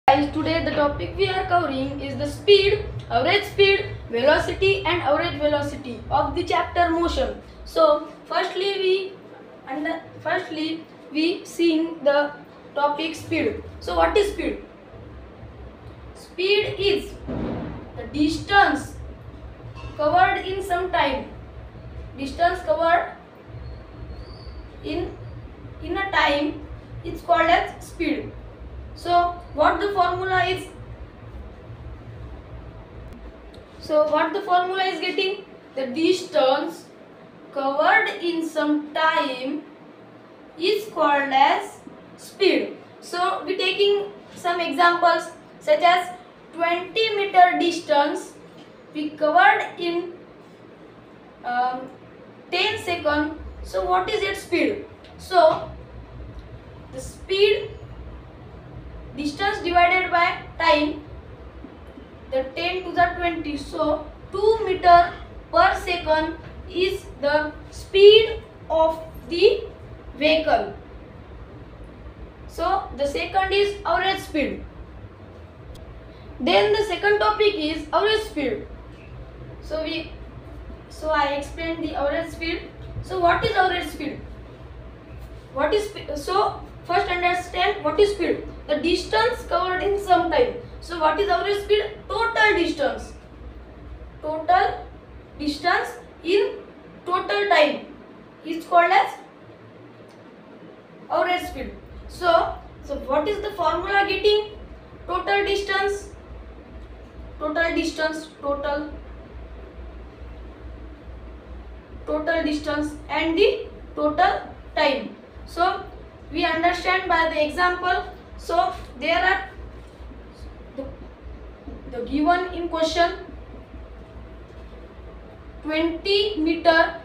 Guys, today the topic we are covering is the speed, average speed, velocity and average velocity of the chapter motion. So firstly we seeing the topic speed. So what is speed? Speed is the distance covered in some time. Distance covered in a time is called as speed. So what the formula is? Getting the distance covered in some time is called as speed. So we taking some examples such as 20-meter distance we covered in 10 seconds. So what is its speed? So the speed distance divided by time, the 10 to the 20, so 2 meter per second is the speed of the vehicle. So the second is average speed. Then the second topic is average speed. So I explained the average speed. So what is average speed? So first understand what is speed. The distance covered in some time. So what is average speed? Total distance. Total distance in total time is called as average speed. So what is the formula getting? Total distance and the total time. So we understand by the example. So there are the given in question 20 meter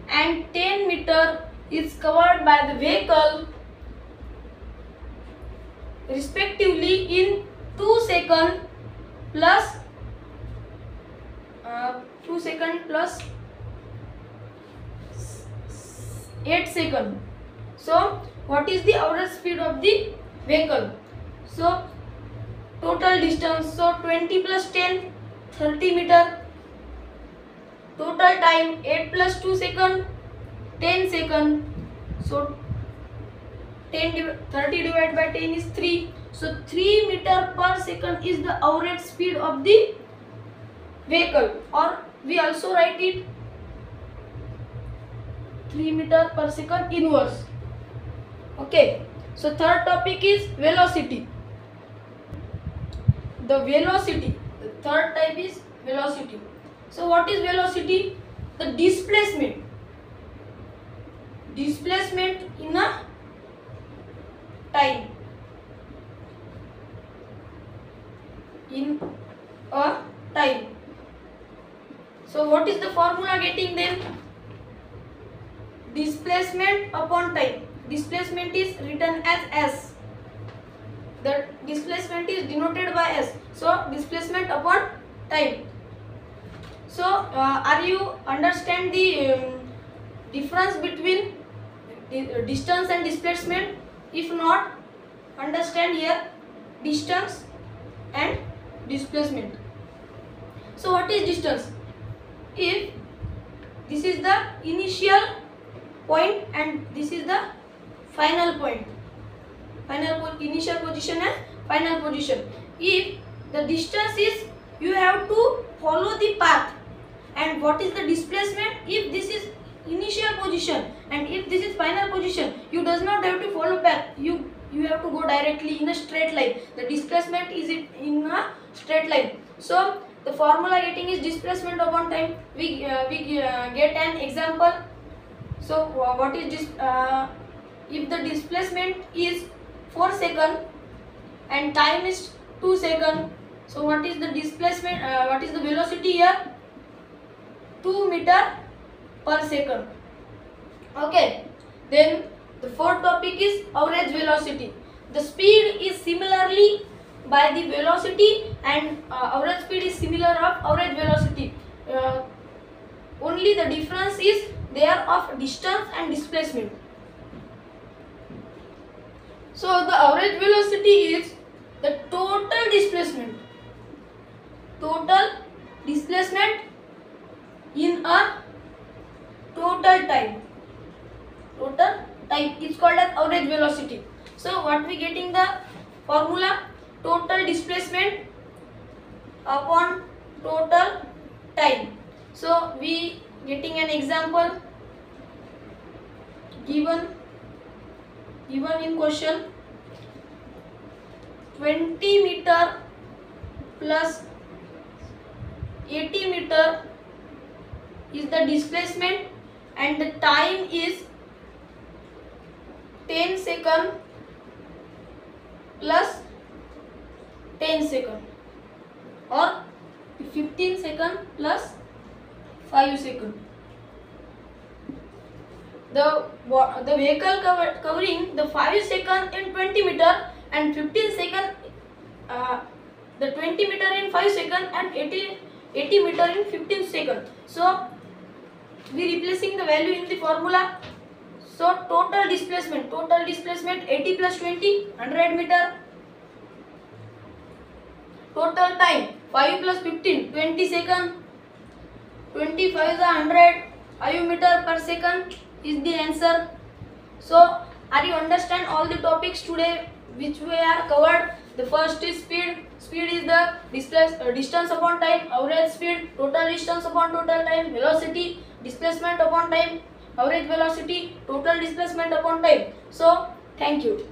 and 10 meter is covered by the vehicle respectively in 2 seconds plus 8 seconds. So what is the average speed of the vehicle? So total distance, so 20 plus 10, 30 meter. Total time 8 plus 2 second, 10 second. So 30 divided by 10 is 3. So 3 meter per second is the average speed of the vehicle, or we also write it 3 meter per second inverse. Okay, so third topic is velocity. The third type is velocity. So what is velocity? The displacement in a time. So what is the formula getting then? Displacement upon time. Displacement is written as S. The displacement is denoted by S. So displacement upon time. So are you understand the difference between distance and displacement? If not, understand here distance and displacement. So what is distance? If this is the initial point and this is the final point, initial position and final position. If the distance is, you have to follow the path. And what is the displacement? If this is initial position and if this is final position, you does not have to follow path. You have to go directly in a straight line. The displacement is in a straight line. So the formula getting is displacement upon time. We get an example. So what is this? If the displacement is 4 seconds and time is 2 seconds, so what is the displacement? What is the velocity here? 2 meter per second. Okay. Then the fourth topic is average velocity. The speed is similarly by the velocity, and average speed is similar of average velocity. Only the difference is there of distance and displacement. So the average velocity is the total displacement. Total displacement in a total time. Total time is called as average velocity. So what we getting the formula? Total displacement upon total time. So we getting an example given in question. 20 meter plus 80 meter is the displacement and the time is 10 second plus 10 second or 15 second plus 5 second. The vehicle covering the 5 second in 20 meter and 15 second, the 20 meter in 5 second and 80 meter in 15 second. So we replacing the value in the formula. So total displacement 80 plus 20 100 meter. Total time 5 plus 15 20 second. 25 is 100 5 meter per second is the answer. So are you understand all the topics today which we are covered? The first is speed. Speed is the distance upon time, average speed, total distance upon total time, velocity, displacement upon time, average velocity, total displacement upon time. So thank you.